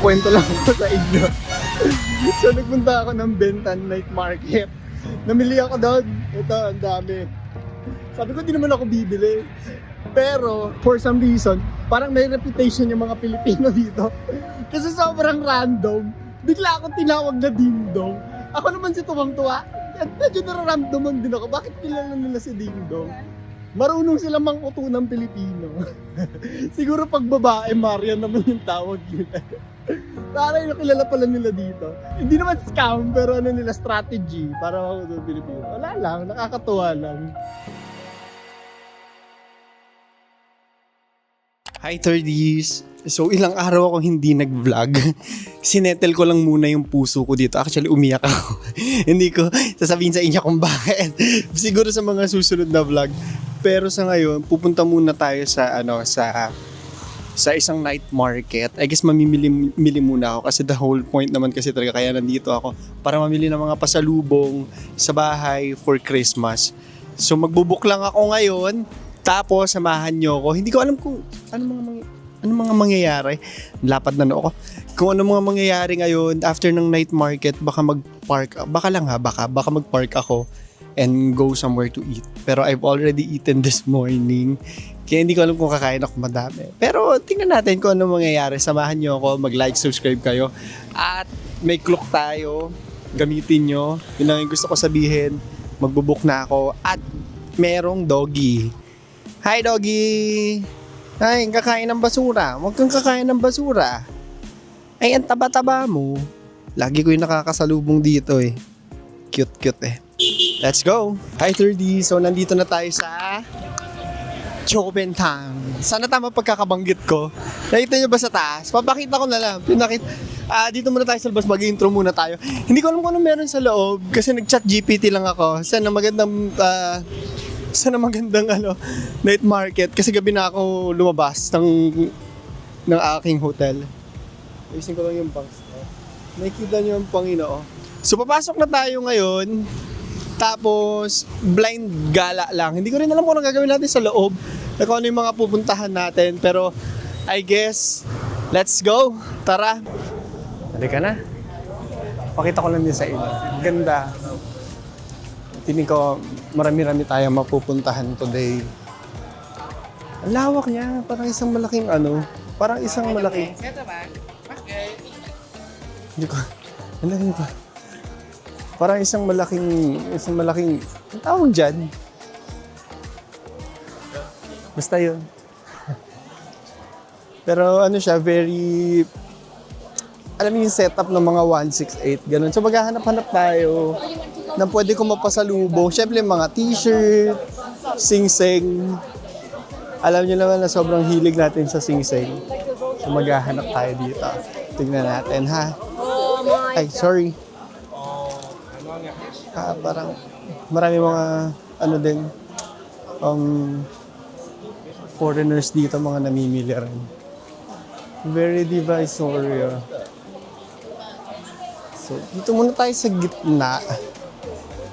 Kukwento lang ako sa inyo. So nagpunta ako ng Bentan Night Market. Namili ako doon. Ito, ang dami. Sabi ko, di naman ako bibili. Pero, for some reason, parang may reputation yung mga Pilipino dito. Kasi sobrang random. Bigla akong tinawag na Dingdong. Ako naman si tuwang-tuwa. At medyo nararamdaman din ako. Bakit kilala nila si Dingdong? Marunong silang manguto ng Pilipino. Siguro pag babae, Marian naman yung tawag nila. Para yung kilala pala nila dito. Hindi naman scam, pero ano nila, strategy para makuto ng Pilipino. Wala lang, nakakatuwa lang. Hi 30s! So ilang araw ako hindi nag-vlog. Sinetel ko lang muna yung puso ko dito. Actually umiyak ako. Hindi ko sasabihin sa inyo kung bakit. Siguro sa mga susunod na vlog. Pero sa ngayon, pupunta muna tayo sa sa isang night market. I guess mamimili muna ako kasi the whole point naman kasi talaga kaya nandito ako para mamili ng mga pasalubong sa bahay for Christmas. So magbubuk lang ako ngayon. Tapos, samahan nyo ako. Hindi ko alam kung ano mga mangyayari. Lapad na ako. Kung ano mga mangyayari ngayon, after ng night market, baka mag-park. Baka mag-park ako and go somewhere to eat. Pero I've already eaten this morning. Kaya hindi ko alam kung kakain ako madami. Pero tingnan natin kung ano mangyayari. Samahan nyo ako. Mag-like, subscribe kayo. At may clock tayo. Gamitin nyo. Yun lang yung gusto ko sabihin. Magbubuk na ako. At merong doggy. Hi, doggy! Ay, kakain ng basura. Huwag kang kakain ng basura. Ay, ang taba-taba mo. Lagi ko yung nakakasalubong dito eh. Cute eh. Let's go! Hi, 30! So, nandito na tayo sa Chobentan. Sana tama pagkakabanggit ko. Nakita nyo ba sa taas? Papakita ko na lang. Dito muna tayo sa labas. Mag-intro muna tayo. Hindi ko alam kung ano meron sa loob. Kasi nag-chat GPT lang ako. Sana magandang night market kasi gabi na ako lumabas ng aking hotel. Ayusin ko lang yung bangs. Nakikita niyo yung Panginoon. So papasok na tayo ngayon. Tapos blind gala lang. Hindi ko rin alam kung ano gagawin natin sa loob. Kung ano yung mga pupuntahan natin. Pero I guess let's go. Tara. Halika na. Pakita ko lang din sa inyo. Ganda. Tingin ko marami-rami tayong mapupuntahan today. Ang lawak niya, parang isang malaking hindi ko, ano ba? Parang isang malaking, ang tawag dyan? Basta yun. Pero ano siya, very, alam mo yung setup ng mga 168, ganun. So maghahanap-hanap tayo na pwede ko mapasalubong. Siyempre mga t-shirt, sing-sing. Alam niyo naman na sobrang hilig natin sa sing-sing. So maghahanap tayo dito. Tignan natin ha. Ay, sorry. Parang marami mga foreigners dito, mga namimili rin. Very divisory. So, dito muna tayo sa gitna.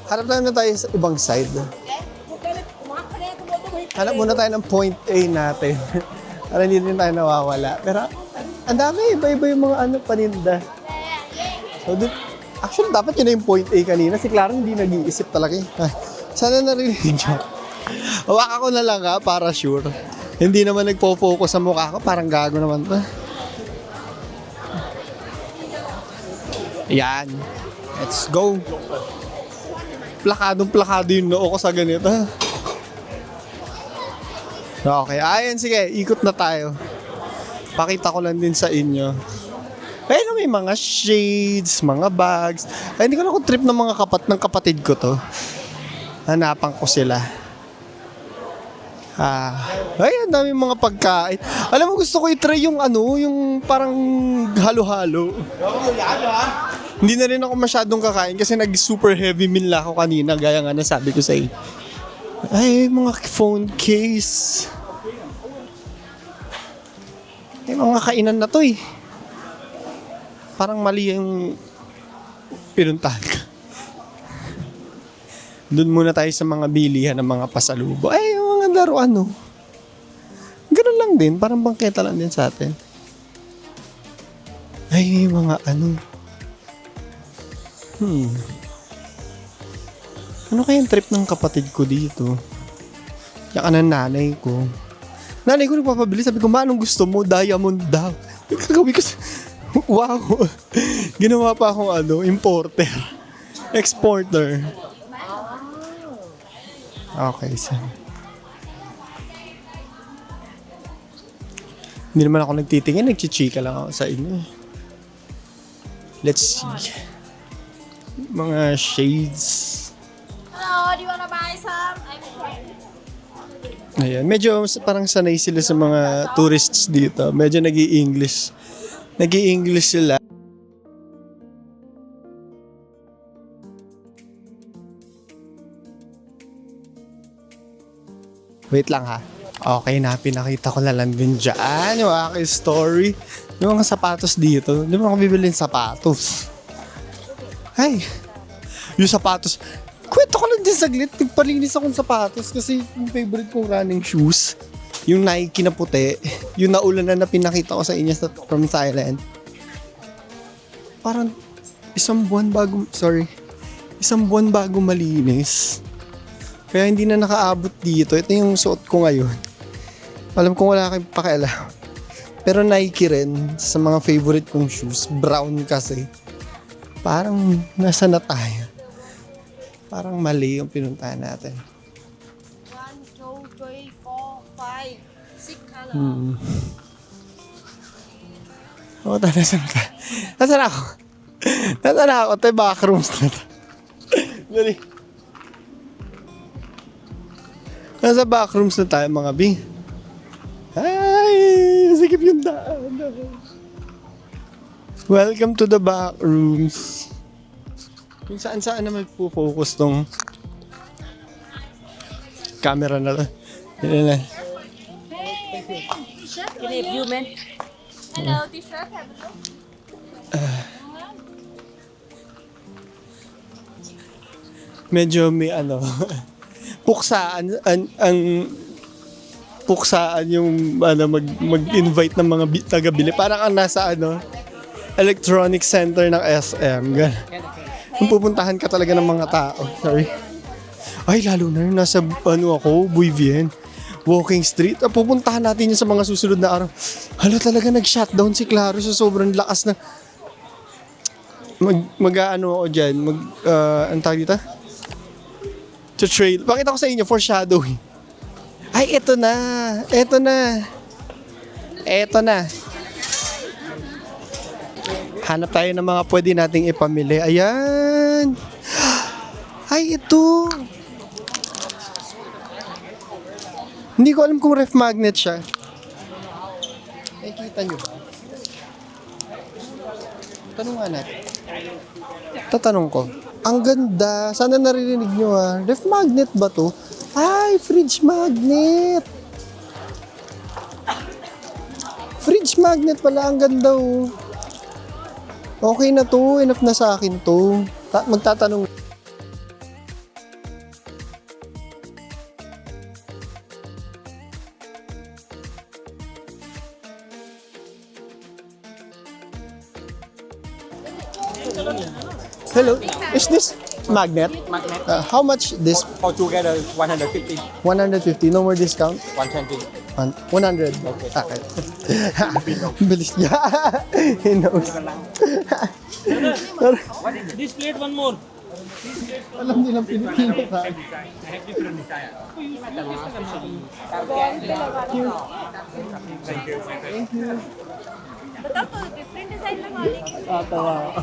Hanap na tayo sa ibang side. Hanap muna tayo ng point A natin. Para hindi din tayo nawawala. Pero, ang dami, iba-iba yung mga paninda. So, actually, dapat yun na yung point A kanina. Si Clara hindi nag-iisip talaga. Sana narinig nyo. Hawak ako na lang para sure. Hindi naman nagpo-focus sa mukha ko. Parang gago naman to. Ayan. Let's go. Plakadong-plakado yung noo ko sa ganito. Okay, ayan, sige, ikot na tayo. Pakita ko lang din sa inyo. Ayun, may mga shades, mga bags. Ay, hindi ko na trip ng mga kapatid ko to. Hanapan ko sila. Ay, ang dami mga pagkain. Alam mo, gusto ko i-try yung yung parang halo-halo. Hindi na rin ako masyadong kakain kasi nag-super heavy meal ako kanina, gaya nga nasabi ko sa inyo. Ay, mga phone case. Ay, mga kainan na to eh. Parang mali yung pinuntahan ko. Doon muna tayo sa mga bilihan ng mga pasalubong. Ay, yung mga laruan, no? Ganun lang din. Parang bangketa lang din sa atin. Ay, mga Ano kaya yung trip ng kapatid ko dito? Yung nanay ko. Nanay ko nagpapabili. Sabi ko, anong gusto mo? Diamond daw. Sabi ko, wow. Ginawa pa akong importer. Exporter. Okay, so. Hindi naman ako nagtitingin. Nagchichika lang ako sa inyo. Let's see. Mga shades. Hello, do you wanna buy some? Ayan, medyo parang sanay sila sa mga tourists dito. Medyo nag-i-English. Nag-i-English sila. Wait lang ha. Okay na, pinakita ko na lang din dyan yung aking story. Yung mga sapatos dito. Hindi mo ako bibili ng sapatos. Ay, yung sapatos. Kwento ko lang din saglit. Nagpalinis akong sapatos kasi yung favorite kong running shoes. Yung Nike na puti. Yung naulanan na pinakita ko sa inyo from Thailand. Parang isang buwan bago malinis. Kaya hindi na nakaabot dito. Ito yung suot ko ngayon. Alam kong wala kayong pakialam. Pero Nike rin sa mga favorite kong shoes. Brown kasi. Parang nasa na tayo. Parang mali yung pinuntahan natin. 1, 2, 3, 4, 5, 6 color. Oo, nasaan ka? Nasaan ako? Nasaan ako? Ito yung backrooms na ito. Dali. Nasa backrooms na tayo mga B. Ay, sikip yung daan. Welcome to the backrooms. Kung saan naman po-focus tong camera na to. Yan na. Can I have you, man? Hello, t-shirt. Have a look. Medyo may puksaan puksaan yung mag-invite ng mga taga-bili. Parang ang nasa electronic center ng SM. Kung pupuntahan ka talaga ng mga tao. Sorry. Ay, lalo na nasa Buivien. Walking Street. Pupuntahan natin yun sa mga susunod na araw. Hala, talaga nag-shutdown si Claro sa sobrang lakas na ako dyan. Ang tawag dito? To trail. Pakita ko sa inyo, foreshadowing. Ay, eto na. Hanap tayo ng mga pwede nating ipamili. Ayan. Ay, ito. Hindi ko alam kung ref magnet siya. Ay, kita nyo ba? Tanong nga natin. Tatanong ko. Ang ganda. Sana naririnig nyo ha. Ref magnet ba to? Ay, fridge magnet. Fridge magnet pala. Ang ganda oh. Okay na to. Enough na sa akin to. Magtatanong. Hello, is this magnet? Magnet. How much this? All together 150. 150, no more discount? 120. 100. Okay. Bilis niya. He knows. This plate, one more. Alam nilang Pilipino ka. I have different design. बताओ तो different design लगा लेंगे Tatawa ako.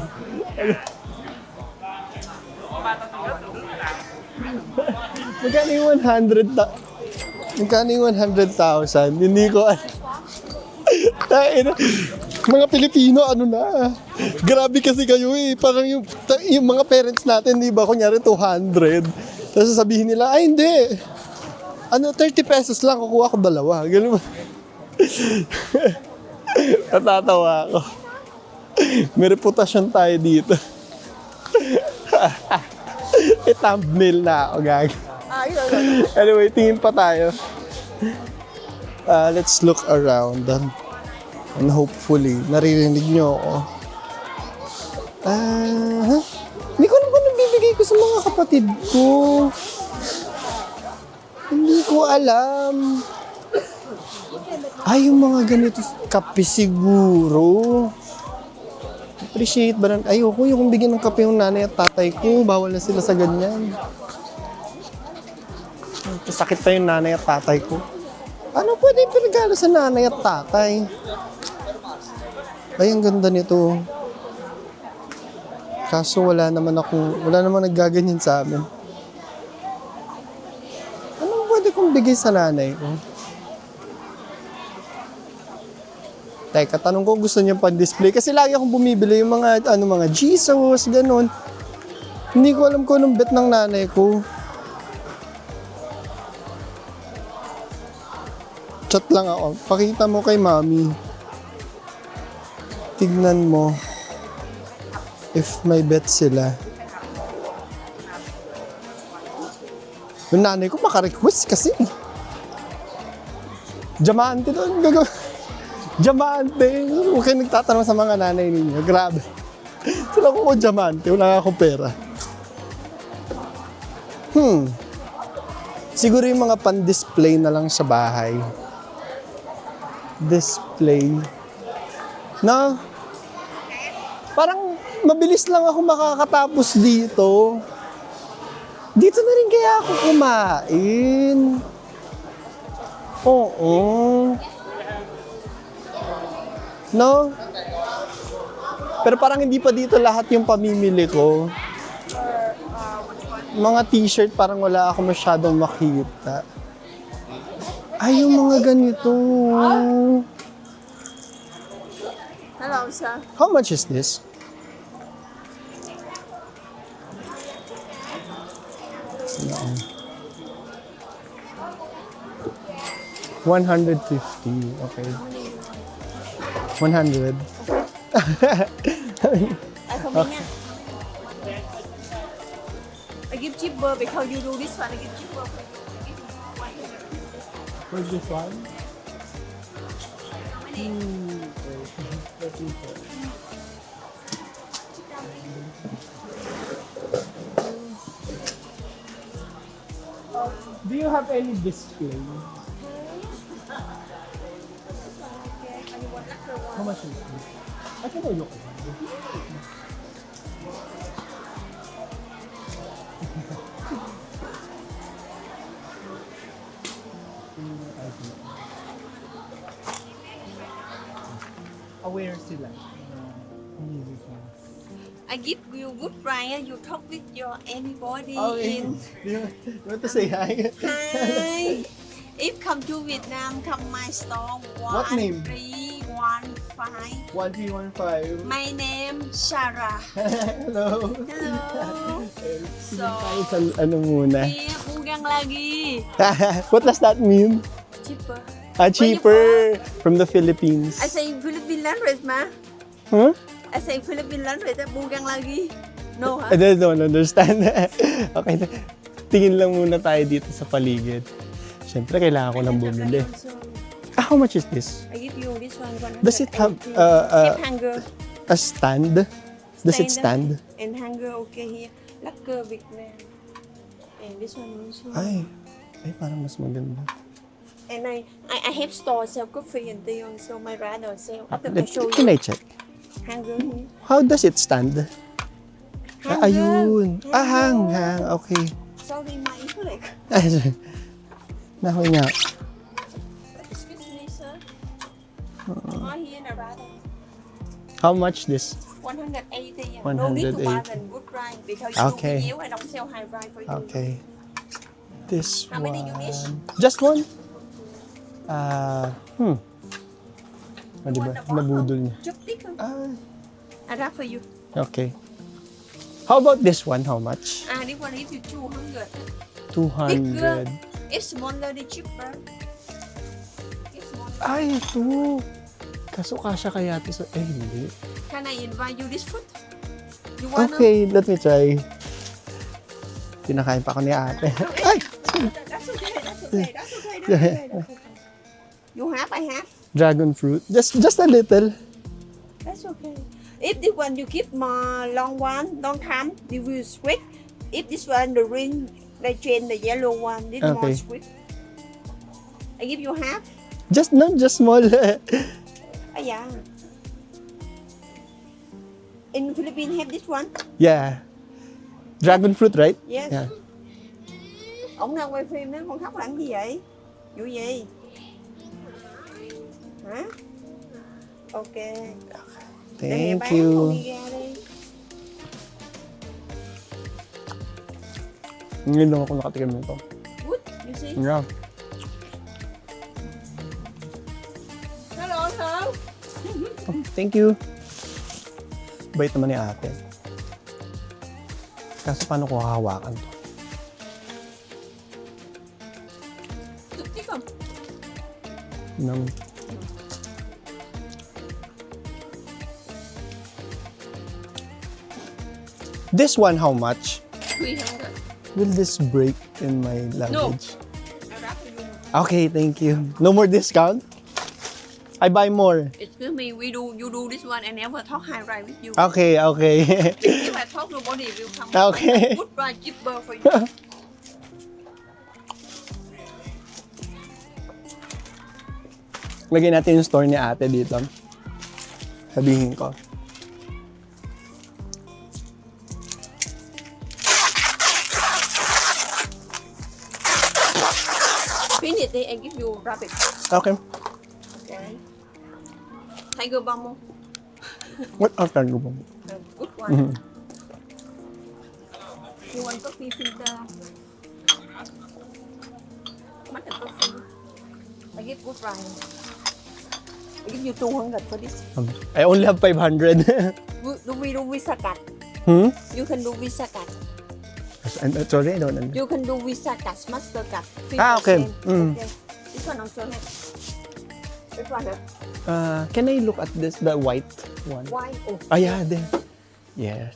Magkano yung 100,000? Hindi ko alam. Tain, mga Pilipino, ano na. Grabe kasi kayo eh. Parang yung mga parents natin, di ba, kunyari 200. Tapos sasabihin nila, ay hindi. Ano, 30 pesos lang, kukuha ko dalawa. Ganun ba? Natatawa ako. May reputasyon tayo dito. I-thumbnail na ako, gag. Anyway, tingin pa tayo. Let's look around. And hopefully, naririnig nyo ako. Hindi ko alam kung anong bibigay ko sa mga kapatid ko. Hindi ko alam. Ay, yung mga ganito, kape siguro. Appreciate ba na? Ayoko yung bigyan ng kape yung nanay at tatay ko. Bawal na sila sa ganyan. Sakit pa yung nanay at tatay ko. Ano pwede yung pinagalo sa nanay at tatay? Ay, ang ganda nito. Kaso wala naman naggaganyan sa amin. Anong pwede kong bigay sa nanay ko? Teka, tanong ko gusto niya pan-display. Kasi lagi akong bumibili yung mga Jesus, ganun. Hindi ko alam kung anong bet ng nanay ko. Chat lang ako. Pakita mo kay mami. Tignan mo if may bet sila. Yung nanay ko maka-request kasi. Diamante doon. Diamante. Huwag kayo nagtatanong sa mga nanay ninyo. Grabe. Sila ko diamante. Wala nga akong pera. Siguro yung mga pan-display na lang sa bahay. Display. Na parang mabilis lang ako makakatapos dito. Dito na rin kaya ako kumain. Oo. No? Pero parang hindi pa dito lahat yung pamimili ko. Mga t-shirt parang wala ako masyadong makita. Ay, yung mga ganito. Hello, sir. How much is this? No. 150. Okay. 100. I come in here. I give cheaper because you do this one. I give cheaper. Where's this one? Do you have any display? How much is this? I can look at it. Aware sila. I give you good price. You talk with your anybody Okay. in. You want to say hi? Hi. If come to Vietnam, come my store. What name? 1315. 1315. My name Shara. Hello. Hello. So, Tayo sa ano muna. here bugang lagi. What does that mean? Cheaper. Cheaper from the Philippines. I say Philippine language ma. Huh? I say Philippine language. Bugang lagi. No ha? I don't understand. Okay. Tingin lang muna tayo dito sa paligid. Siyempre, kailangan ko lang bumili. How much is this? I give you this one. Does it have Keep hanger. a stand? Does it stand? And hanger okay here. Lacquer Vietnam. And this one also. Ay, parang mas maganda. And I have store sell coffee and tea also. My brother sell. After I show Can you. I check? Hanger here. How does it stand? Ah, Hanger. ayun. Ah, hang. Okay. Sorry, my English. Nahoy nga. Excuse me, sir. Oh, here in Nevada. How much this? 180. No need to buy 180. the good ride because you Okay. do I don't sell high ride for you. Okay. This How one. many units? Just one? O, You diba? want the bottom? Nabudol niya. Just take them. Ah, I wrap for you. okay. How about this one? How much? This one is 200. 200. It's smaller, the cheaper. It's smaller. Ay, ito. Kaso kasya kaya ito sa... Eh, hindi. Can I invite you this food? You wanna? Okay, let me try. Pinakain pa ako ni ate. Ay! That's okay. That's okay. That's okay. That's okay. That's okay. You have, I have. Dragon fruit. Just a little. That's okay. If this one you keep more long one, long time, it will sweet. If this one the ring, they change the yellow one, this more Okay. sweet. I give you half. Just small. Yeah. In Philippines have this one. Yeah. Dragon fruit, right? Yes. Yeah. Ông đang quay phim đó, con khóc làm gì vậy? Vụ gì? Hả? Ok. Để Thank bán con you. đi ra đi. Ngayon lang ako nakatikim nito. Good, you see? Yeah. Hello, sir. Thank you. Bait naman ni ate. Kaso paano ko hahawakan to? Tiktik không? Nang... This one, how much? 300. Will this break in my luggage? I wrap for you. Okay, thank you. No more discount? I buy more. Excuse me, you do this one and never talk high ride with you. Okay. If I talk, nobody will come. Okay. Good ride cheaper for you. Lagyan natin yung store ni ate dito. Sabihin ko. Finish it and give you rabbit. Okay. Okay. Tiger bomb mo. What else can you do? Good one. Mhm. You want coffee filter? What the coffee? I give good ride. I give you 200 for this. I only have 500. We do Visa card. You can do Visa card. Sorry, I don't know. You can do Visa card, Master card. Ah, okay. 50%. Mm. Okay. This one also have. This one Can I look at this, the white one? Why? Oh. Ah, yeah, there. Yes.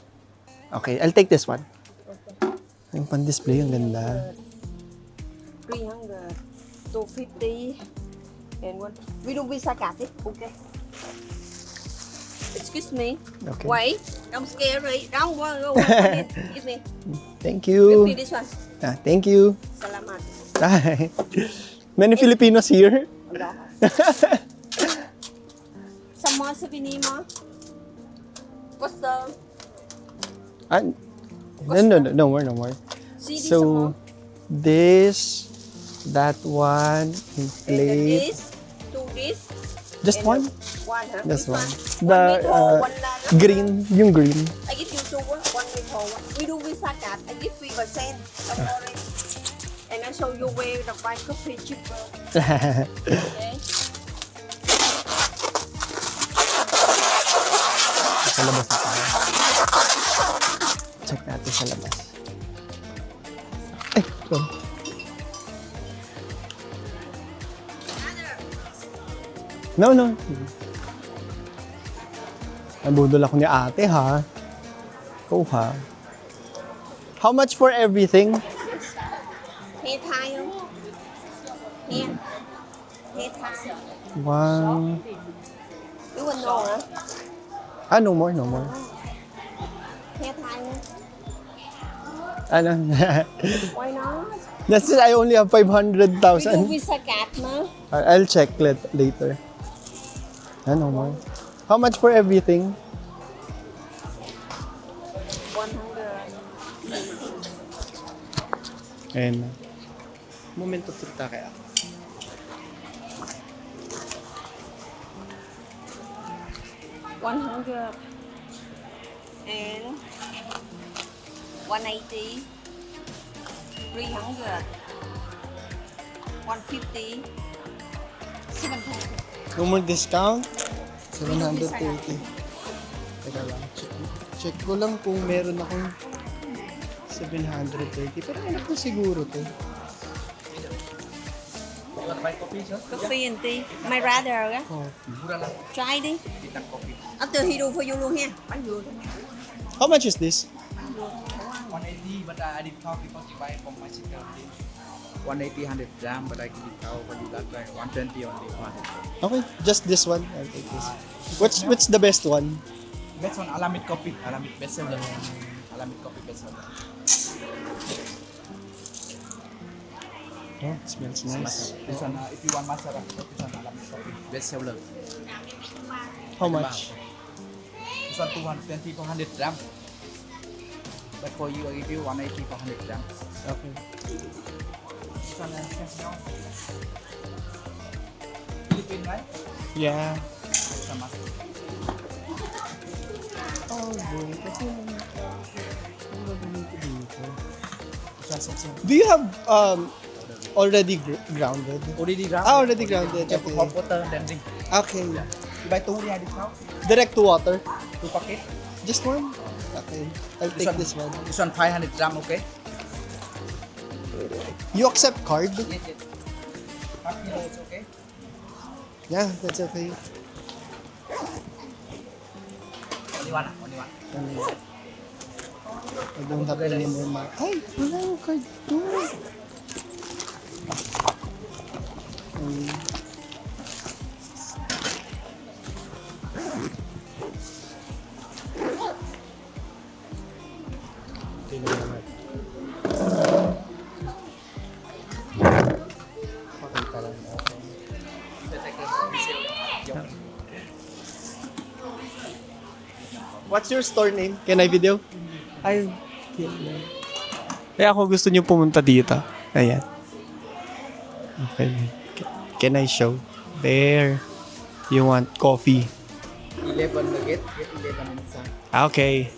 Okay, I'll take this one. Okay. Yung pan-display, ang ganda. 300, 250, and one. We do Visa card, eh? Okay. Excuse me. Okay. Wait, don't scare me. Don't go. Give me. Thank Give you. me this one. Thank you. Salamat. Bye. Many Filipinos here. Allah. Some more souvenir more. What's the No more. see this So, more? this, that one, in And plate. this, two this. Just and one? One, huh? Just This one. One The with hole, one line. green, yung green. I give you two, one with hole. We do Visa card. I give 3%. Don't worry. And I show you where the buy coffee cheaper. Okay. Sa labas na tayo. Check natin sa labas. Ay, sorry. No. Nabudol ako ni ate, ha? Ikaw, ha? How much for everything? Hair tie không? Hair. Hair tie. One. You want know hả? No more. Hair tie không? Ano? Why not? That's just, I only have We do 500,000. Visa card mà. I'll check later. No more. How much for everything? Ayan na. Moment of truth kaya. $100 and 180, 300, 150, 700. No more discount? 730. Teka lang. Check ko lang kung meron akong 730. Pero anak na siguro to. You want to buy coffee, sir? Coffee and tea. My brother, á. Coffee. Mura lang. Try đi. Đi tặng coffee. After he do for you luôn ha. Bánh dừa thôi. How much is this? 180, but I did count because you buy from my sister. 180, 100 gram, but I give it out for you that way. 120 only. 100. Okay, just this one. I'll take this. What's the best one? Best one, Alamid coffee. Alamid best seller. Alamid coffee best seller. Oh, it smells nice. This one, if you want masara, this one Alamid coffee best seller. How much? This one 220 for 100 gram. But for you, I give you 180 for 100 gram. Okay. This one, Philippine, right? Yeah. This one masara. Oh, boy. Kasi ang gagawin ko dito. This one 600. Do you have already grounded? Already ground. Ah, already grounded. Just Okay. hot water then drink. Okay. You buy 2 only, I discount. Direct to water? 2 packet. Just one? Okay. I'll take this one. This one 500 gram, okay? You accept card? Yes, yes. Half kilo is okay? Yeah, that's okay. Only one, only one. I don't have any more. Ay, wala yung card to. Pakita lang ako. What's your store name? Can I video? Ay, kaya ako gusto niyo pumunta dito. Ayan. Okay. Can I show? There. You want coffee? 11 na get 11 inside. Okay.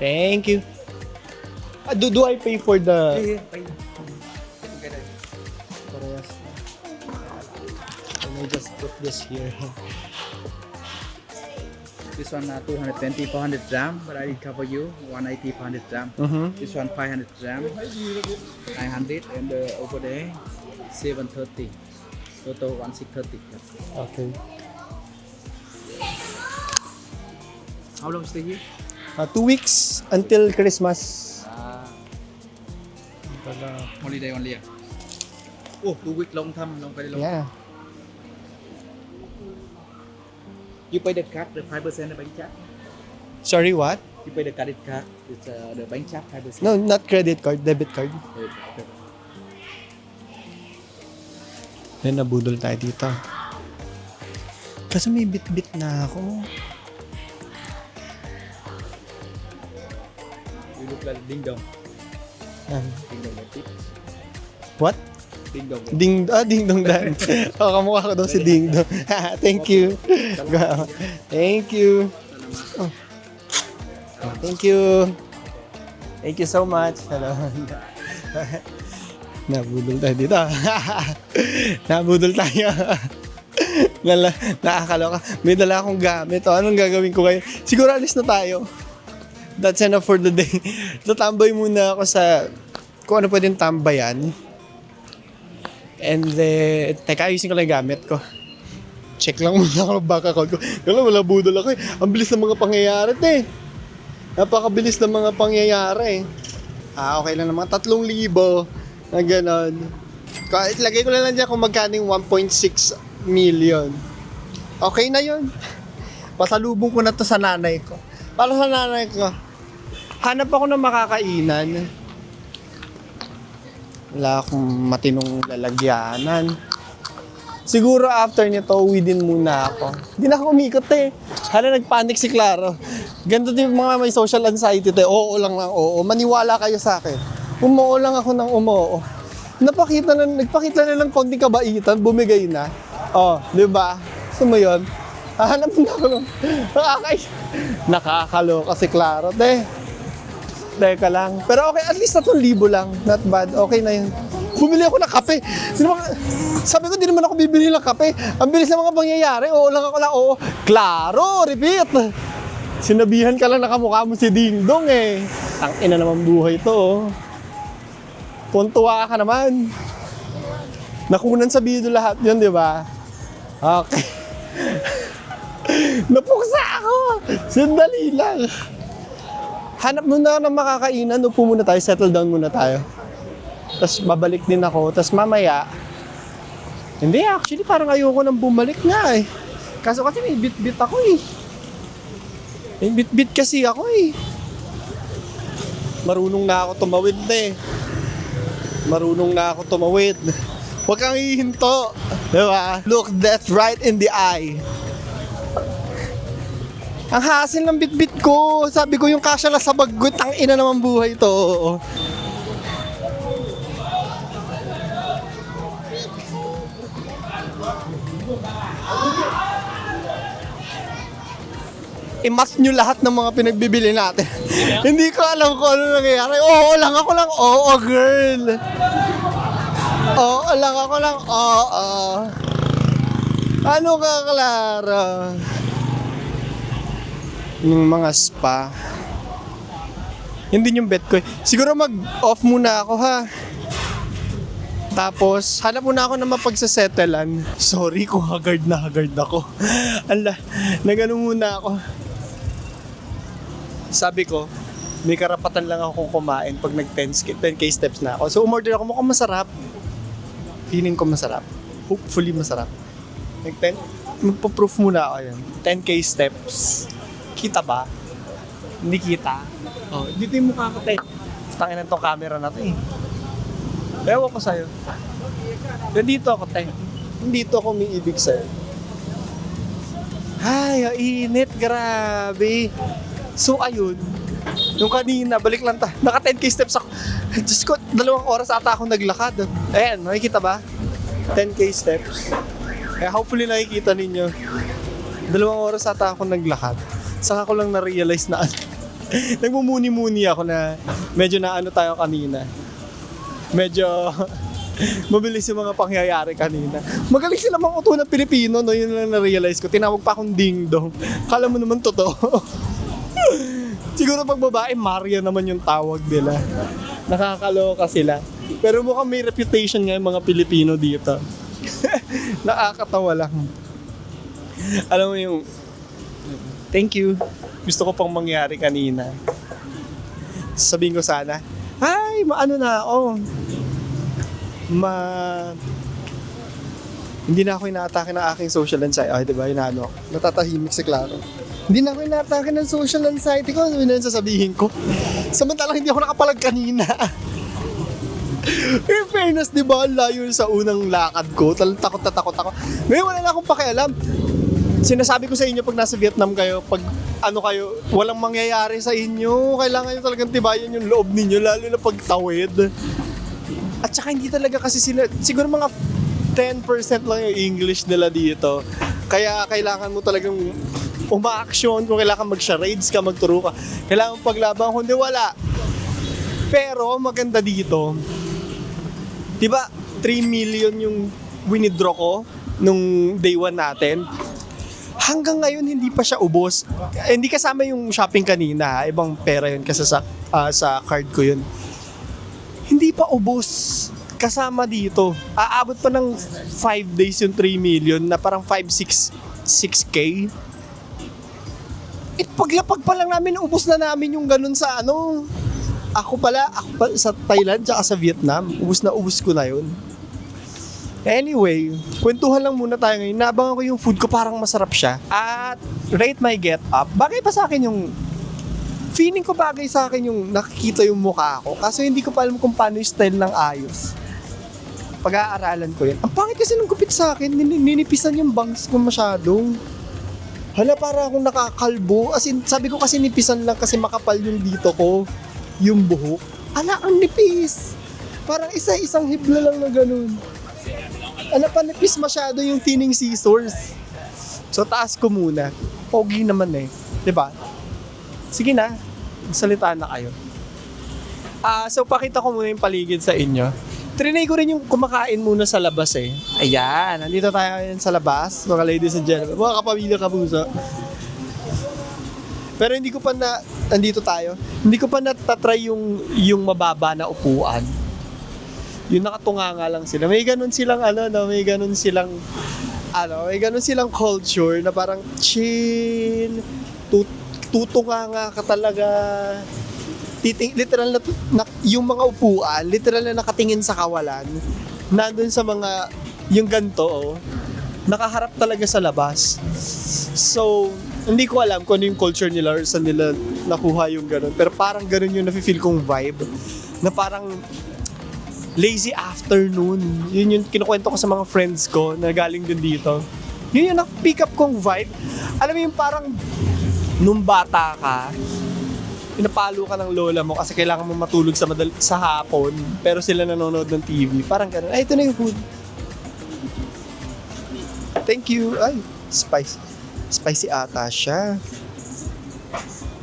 Thank you. Do I pay for the... Pay. Together. Parehas. Can I just put this here? This one 220 400 gram, but I will cover you 180 400 gram. Mm-hmm. This one 500 gram, 900, and over there 730. Total 1630. Okay. How long stay here? 2 weeks until Christmas. Holiday only. Oh, 2 week long time, long very long. Yeah. You pay the card, the 5% the bank charge. Sorry, what? You pay the credit card, it's the bank charge 5%. No, not credit card, debit card. Okay. Then nabudol tayo dito. Kasi may bit-bit na ako. You look like ding dong. Ding dong the tip. What? Ding dong. Ding Dong Dan. Kamukha ko daw si Ding Dong. Thank you. Thank you. Oh. Thank you. Thank you so much. Hello. Nabudol tayo dito. Nabudol tayo. Nakakaloka. May dala akong gamit. O, anong gagawin ko kayo? Siguro alis na tayo. That's enough for the day. Tatambay muna ako sa kung ano pwedeng tambayan. And then, teka, ayusin ko lang yung gamit ko. Check lang muna ako ng bank account ko. Kala, wala budol ako eh. Ang bilis ng mga pangyayari eh. Napakabilis ng mga pangyayari eh. Okay lang naman. 3,000 na gano'n. Ilagay ko na lang dyan kung magkano yung 1.6 million. Okay na yun. Pasalubong ko na to sa nanay ko. Para sa nanay ko, hanap ako ng makakainan. Wala akong matinong lalagyanan. Siguro after nito, uwi din muna ako. Hindi na ako umikot eh. Hala, nagpanic si Claro. Ganito din yung mga may social anxiety tayo. Oo lang ng oo. Maniwala kayo sa akin. Umoo lang ako ng umoo. Nagpakita na ng konting kabaitan, bumigay na. Oh, di ba? Gusto mo yun? Hanap mo na ako ng nakakaloka si Claro. Teka lang. Pero okay, at least 3,000 lang. Not bad. Okay na yun. Bumili ako ng kape. Sabi ko, di naman ako bibili ng kape. Ang bilis ng mga pangyayari. Oo lang ako lang. Oo. Claro! Repeat! Sinabihan ka lang na kamukha mo si Ding Dong eh. Ang ina naman buhay to oh. Tuntua ka naman. Nakunan sa video lahat yun, di ba? Okay. Napuksa ako! Sandali lang. Hanap muna ng makakainan. Upo muna tayo, settle down muna tayo. Tapos babalik din ako. Tapos mamaya, hindi actually parang ayoko nang bumalik nga eh. Kaso kasi may bit-bit ako eh. May bit-bit kasi ako eh. Marunong na ako tumawid na eh. Marunong na ako tumawid. Huwag kang hihinto. Diba? Look death right in the eye. Ang hassle ng bit-bit ko. Sabi ko yung kasya lang sa bagot. Ang ina naman buhay to. I-match nyo lahat ng mga pinagbibili natin. Hindi ko alam kung ano nangyayari. Oo lang ako lang. Oo, girl. Oo lang ako lang. Oo. Ano ka, Clara? Yung mga spa. Hindi yung bet ko. Siguro mag-off muna ako ha. Tapos, hanap muna ako na mapagsasettlean. Sorry kung haggard na haggard ako. Ala, nagano muna ako. Sabi ko, may karapatan lang akong kumain pag nag-10k steps na ako. So, umorder ako, mukhang masarap. Feeling ko masarap. Hopefully masarap. Magpa-proof muna ako yan. 10k steps. Kita ba? Hindi kita. Oh, dito yung mukha ko, te. Tangin na tong camera na to eh. Ewan ko sa'yo. Nandito ako, te. Nandito ako may ibig sa'yo. Ay, init. Grabe. So, ayun. Yung kanina, balik lang naka 10k steps ako. Diyos ko, 2 oras ata ako naglakad. Ayan, nakikita ba? 10k steps. Kaya hopefully nakikita ninyo. 2 oras ata ako naglakad. Saka ko lang na-realize na nagmumuni-muni ako na medyo naano tayo kanina. Medyo mabilis yung mga pangyayari kanina. Magaling sila mga uto ng Pilipino, no? Yun lang na-realize ko. Tinawag pa akong Ding Dong. Kala mo naman totoo. Siguro pag babae, Maria naman yung tawag nila. Nakakaloka sila. Pero mukhang may reputation nga yung mga Pilipino dito. Nakakatawa lang. Alam mo yung, thank you. Gusto ko pang mangyari kanina. Sabihin ko sana, ay, maano na ako. Hindi na ako inaatake ng aking social anxiety. Ay, diba? Inaano ako. Natatahimik si Claro. Hindi na ako inaatake ng social anxiety ko. Ano na sasabihin ko? Samantalang hindi ako nakapalag kanina. In fairness, di ba? Layo sa unang lakad ko. Takot na takot ako. Ngayon, wala na akong pakialam. Sinasabi ko sa inyo pag nasa Vietnam kayo, pag ano kayo, walang mangyayari sa inyo. Kailangan nyo talagang tibayan yung loob ninyo, lalo na pag tawid. At saka hindi talaga kasi sila, siguro mga 10% lang yung English nila dito. Kaya kailangan mo talagang uma-action, kung kailangan mag-charades ka, magturo ka. Kailangan paglaban, kundi wala. Pero maganda dito, diba 3 million yung winidraw ko nung day 1 natin. Hanggang ngayon hindi pa siya ubos. Hindi kasama yung shopping kanina, ibang pera yun kasi sa card ko yun. Hindi pa ubos kasama dito. Aabot pa ng 5 days yung 3 million na parang 6K. Paglapag pa lang namin, ubos na namin yung ganun sa ano. Ako pala sa Thailand tsaka sa Vietnam, ubos ko na yun. Anyway, kwentuhan lang muna tayo ngayon. Nabangan ko yung food ko, parang masarap siya. At rate my get up. Bagay pa sa akin yung, feeling ko bagay sa akin yung nakikita yung mukha ko. Kaso hindi ko pa alam kung paano yung style ng ayos. Pag-aaralan ko yun. Ang pangit kasi nung gupit sa akin, ninipisan yung bangs ko masyado. Hala, para akong nakakalbo. As in, sabi ko kasi nipisan lang kasi makapal yung dito ko. Yung buhok. Ala, ang nipis. Parang isa-isang hibla lang na ganun. Ala, panipis masyado yung thinning scissors. So, taas ko muna. Pogi naman eh. 'Di ba? Sige na. Salita na kayo. So, pakita ko muna yung paligid sa inyo. Trinay ko rin yung kumakain muna sa labas eh. Ayan, nandito tayo ngayon sa labas, mga ladies and gentlemen, mga kapamilya, kapuso. Pero hindi ko pa nandito tayo, hindi ko pa natatry yung mababa na upuan. Yung nakatunga nga lang sila. May ganun silang may ganun silang culture na parang chill, tutunga nga ka talaga. Literal na yung mga upuan, literal na nakatingin sa kawalan. Nandun sa mga yung ganto, nakaharap talaga sa labas. So, hindi ko alam kung ano yung culture nila or saan nila nakuha yung ganun. Pero parang ganun yung nafe-feel kong vibe. Na parang lazy afternoon. Yun yung kinukwento ko sa mga friends ko na galing din dito. Yun yung na-pick up kong vibe. Alam mo yung parang nung bata ka, pinapalo ka ng lola mo kasi kailangan mo matulog sa hapon, pero sila nanonood ng TV. Parang ganun. Ay, ito na yung food. Thank you. Ay, spicy ata siya.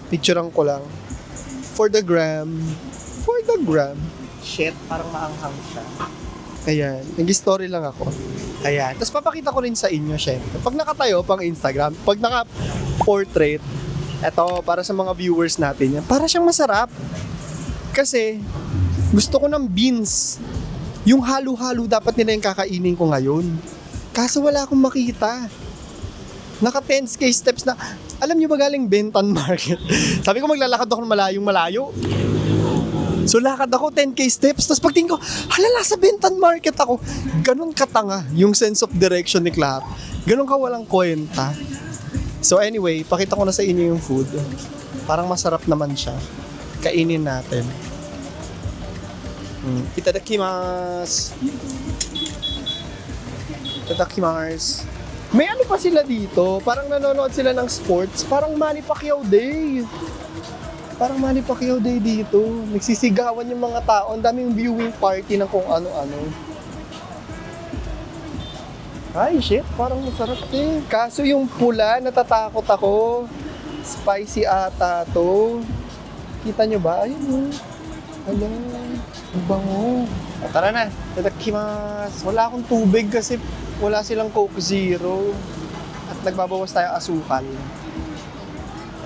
Picturean ko lang. For the gram. Shit, parang maanghang siya. Ayan, nag-story lang ako. Ayan, tapos papakita ko rin sa inyo, syempre. Pag nakatayo, pang Instagram, pag naka-portrait, eto, para sa mga viewers natin yan, para siyang masarap. Kasi, gusto ko ng beans. Yung halo-halo dapat nila yung kakainin ko ngayon. Kaso wala akong makita. Naka 10k steps na. Alam nyo ba galing Bentan Market? Sabi ko maglalakad ako ng malayo. So lakad ako 10k steps. Tapos pagtingin ko, halala sa Bentan Market ako. Ganon katanga yung sense of direction ni Clark. Ganon ka walang kwenta. So anyway, pakita ko na sa inyo yung food. Parang masarap naman siya. Kainin natin. Itadakimasu. May ano pa sila dito? Parang nanonood sila ng sports. Parang Manny Pacquiao Day. Dito. Nagsisigawan yung mga tao. Ang daming viewing party ng kung ano-ano. Ay, shit. Parang masarap din. Kaso yung pula, natatakot ako. Spicy ata to. Kita nyo ba? Ayun. Alam. Ang bango. Tara na. Tadakimasu. Wala akong tubig kasi wala silang Coke Zero. At nagbabawas tayo asukal.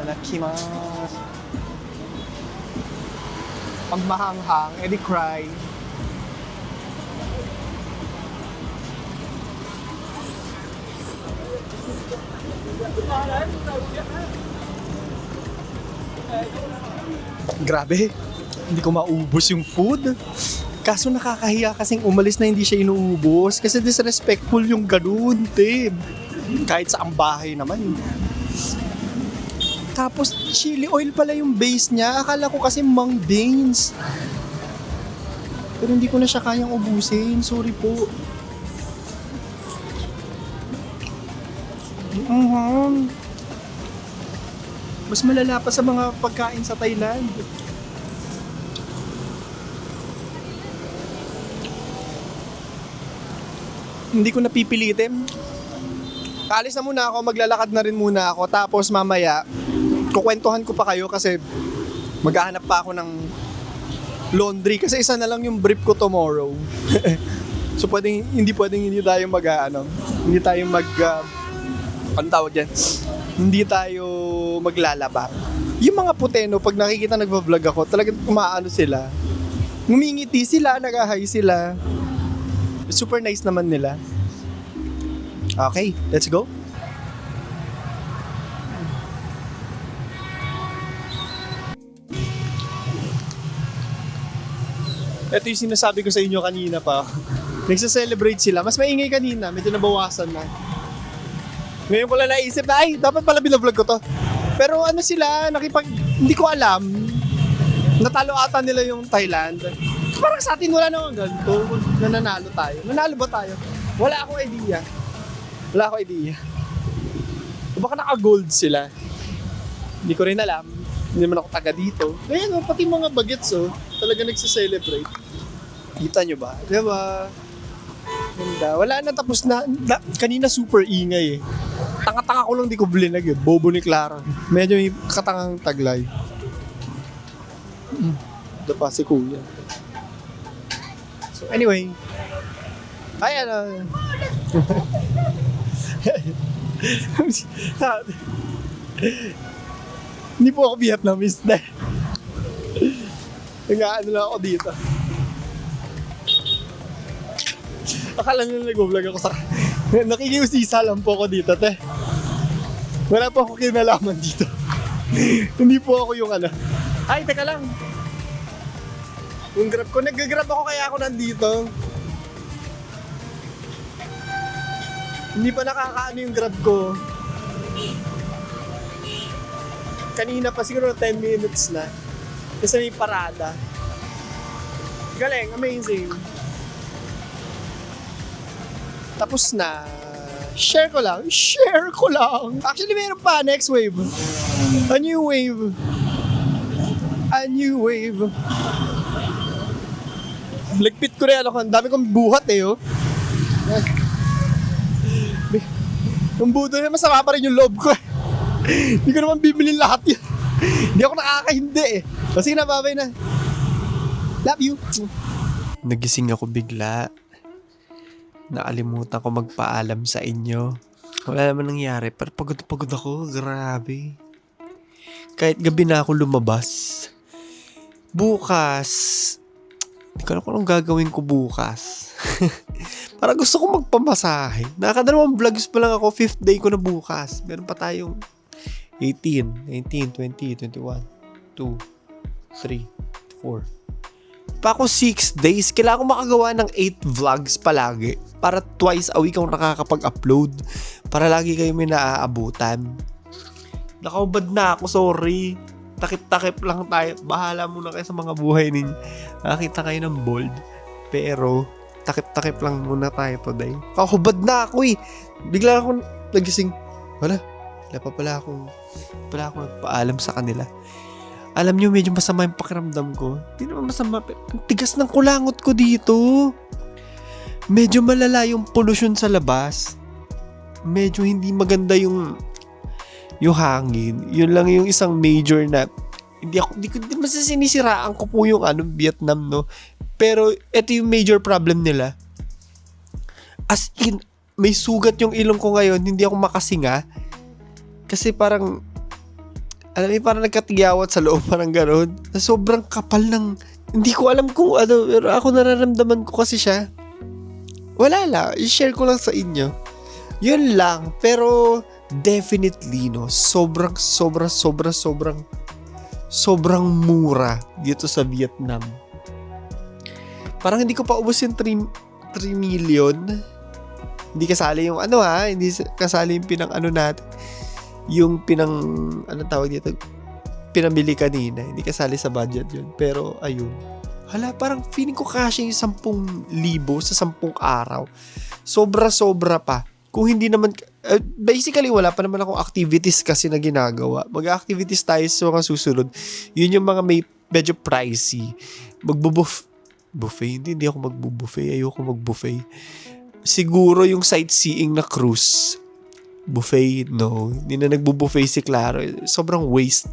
Tadakimasu. Pag mahanghang, edi cry. Grabe, hindi ko maubos yung food. Kaso nakakahiya kasing umalis na hindi siya inuubos. Kasi disrespectful yung ganun, Tib. Kahit sa ang bahay naman. Tapos chili oil pala yung base niya. Akala ko kasi mang beans. Pero hindi ko na siya kayang ubusin. Sorry po. Mas malala pa sa mga pagkain sa Thailand. Hindi ko napipilitin. Kaalis na muna ako, maglalakad na rin muna ako. Tapos mamaya, kukwentuhan ko pa kayo kasi maghahanap pa ako ng laundry. Kasi isa na lang yung brief ko tomorrow. So hindi tayo hindi tayo ano tawag yan? Hindi tayo maglalaba. Yung mga puteno, pag nakikita nagva-vlog ako, talagang umaano sila. Ngumingiti sila, nag-hi sila. Super nice naman nila. Okay, let's go. Ito yung sinasabi ko sa inyo kanina pa. Nagsa-celebrate sila. Mas maingay kanina, medyo nabawasan na. Ngayon ko lang naisip na, ay, dapat pala binavlog ko to. Pero ano sila, hindi ko alam. Natalo ata nila yung Thailand. Parang sa atin wala naman ganito. Nananalo tayo. Nanalo ba tayo? Wala akong idea. Baka naka-gold sila. Hindi ko rin alam. Hindi naman ako taga dito. Ayan o, pati mga bagets o. Talaga nagsa-celebrate. Kita nyo ba? Diba? Ganda. Wala na, tapos na. Kanina super ingay eh. Tanga-tanga ko lang di ko blinag eh. Bobo ni Clara. Medyo may katangang taglay. Ito pa si Kuya. So anyway. Ay ano. Hindi po ako Vietnamese dahil ano lang ako dito. Akala nyo nag-vlog ako sa... Nakikiusisa lang po ako dito, te. Wala po ako kinalaman dito. Hindi po ako yung ano. Ay, teka lang. Yung grab ko, nag-grab ako kaya ako nandito. Hindi pa nakakaano yung grab ko. Kanina pa siguro 10 minutes na. Kasi may parada. Galing, amazing. Tapos na. Share ko lang. Actually, meron pa. Next wave. A new wave. Ligpit ko rin. Ang dami kong buhat eh. Oh. Yung buto na masama pa rin yung loob ko. Hindi ko naman bibilin lahat yun. Hindi ako nakakahindi eh. Kasi nababay na. Love you. Nagising ako bigla. Nakalimutan ko magpaalam sa inyo. Wala naman nangyari, pero pagod ako. Grabe. Kahit gabi na ako lumabas. Bukas, hindi ko alam kung anong gagawin ko bukas. Parang gusto ko magpamasahe. Nakakadalawang vlogs pa lang ako, 5th day ko na bukas. Meron pa tayong 18, 19, 20, 21, 2, 3, 4. Pa ako 6 days, kailangan ko makagawa ng 8 vlogs palagi. Para twice a week ako nakakapag-upload. Para lagi kayo may naaabutan. Nakaubad na ako, sorry. Takip-takip lang tayo. Bahala muna kayo sa mga buhay ninyo. Nakakita kayo ng bold. Pero, takip-takip lang muna tayo today. Kakubad na ako eh. Bigla ako nagising. Wala pa pala akong nagpaalam sa kanila. Alam nyo, medyo masama yung pakiramdam ko. Hindi naman masama. Ang tigas ng kulangot ko dito. Medyo malala yung pollution sa labas. Medyo hindi maganda yung hangin. Yun lang yung isang major na hindi masisinisiraan ko po yung Vietnam, no. Pero ito yung major problem nila. As in, may sugat yung ilong ko ngayon, hindi ako makasinga. Kasi parang parang nagkatiyawat sa loob, parang gano'n. Sobrang kapal ng, hindi ko alam kung ano, pero ako nararamdaman ko kasi siya. Wala lang, i-share ko lang sa inyo. Yun lang, pero definitely, no, sobrang mura dito sa Vietnam. Parang hindi ko pa ubos yung 3 million. Hindi kasali yung hindi kasali yung natin. Yung pinamili kanina. Hindi kasali sa budget yun. Pero, ayun. Hala, parang feeling ko kasya yung 10,000 sa 10 araw. Sobra-sobra pa. Kung hindi naman, basically, wala pa naman akong activities kasi na ginagawa. Mag-activities tayo sa mga susunod. Yun yung mga medyo pricey. Buffet? Hindi ako magbubuffet. Ayoko magbuffet. Siguro yung sightseeing na cruise. Buffet, no. Hindi na nagbubuffet si Claro. Sobrang waste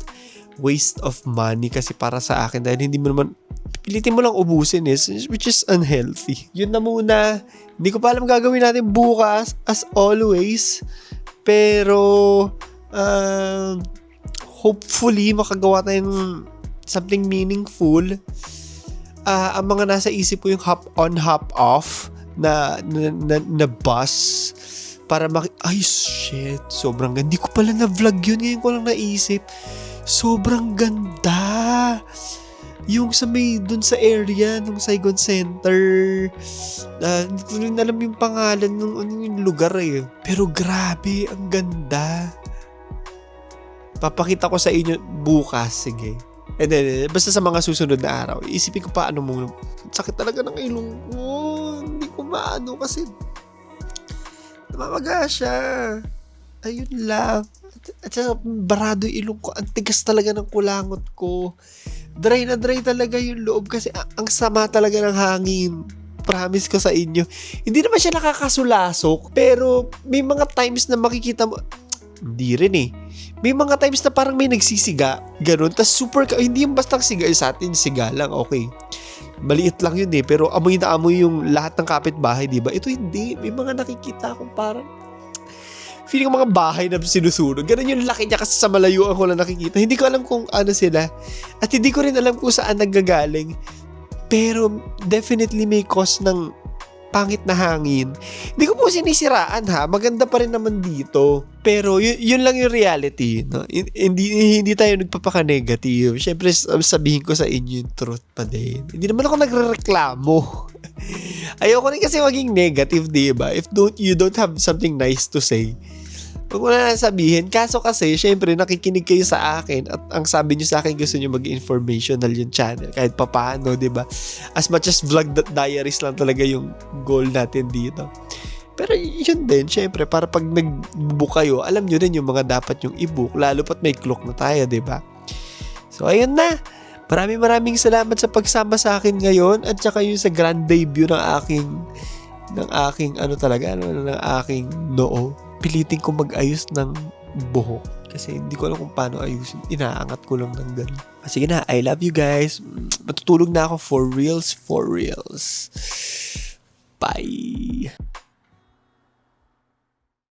of money kasi para sa akin dahil hindi mo naman pilitin mo lang ubusin which is unhealthy. Yun na muna. Hindi ko pa alam gagawin natin bukas as always. Pero hopefully makagawa tayo ng something meaningful. Ang mga nasa isip ko yung hop on, hop off na bus. Para ay shit, sobrang ganda. Hindi ko pala na-vlog yun. Ngayon ko lang naisip. Sobrang ganda. Yung sa dun sa area ng Saigon Center. Hindi ko rin alam yung pangalan ng lugar eh. Pero grabe, ang ganda. Papakita ko sa inyo bukas, sige. And then, basta sa mga susunod na araw, isipin ko pa sakit talaga ng ilong ko. Hindi ko maano kasi namamaga siya. Ayun lang. At saka barado yung ilong ko. Ang tigas talaga ng kulangot ko. Dry na dry talaga yung loob kasi ang sama talaga ng hangin. Promise ko sa inyo. Hindi naman siya nakakasulasok, pero may mga times na makikita mo, hindi rin eh. May mga times na parang may nagsisiga, ganun. Tas super, hindi yung basta siga sa atin, siga lang, okay. Maliit lang yun eh, pero amoy na amoy yung lahat ng kapitbahay, di ba? Ito hindi. May mga nakikita akong parang, feeling ko mga bahay na sinusunog. Ganun yung laki niya kasi sa malayuan ko lang nakikita. Hindi ko alam kung ano sila. At hindi ko rin alam kung saan naggagaling. Pero definitely may cause ng pangit na hangin. Hindi ko po sinisiraan ha. Maganda pa rin naman dito. Pero yun lang yung reality. No? Hindi tayo nagpapaka-negative. Siyempre sabihin ko sa inyo yung truth pa din. Hindi naman ako nagrereklamo. Ayoko rin kasi maging negative, diba? If you don't have something nice to say, huwag mo na sabihin. Kaso kasi, syempre, nakikinig kayo sa akin at ang sabi nyo sa akin, gusto nyo mag-informational yung channel kahit papaano, diba? As much as vlog diaries lang talaga yung goal natin dito. Pero yun din, syempre, para pag nag-book kayo, alam nyo din yung mga dapat yung i-book, lalo pat may clock na tayo, diba? So, ayun na. Maraming salamat sa pagsama sa akin ngayon at saka yung sa grand debut ng aking noo. Pilitin ko mag-ayos ng buhok kasi hindi ko alam kung paano ayusin. Inaangat ko lang ng ganun. Sige na, I love you guys. Matutulog na ako for reals. Bye!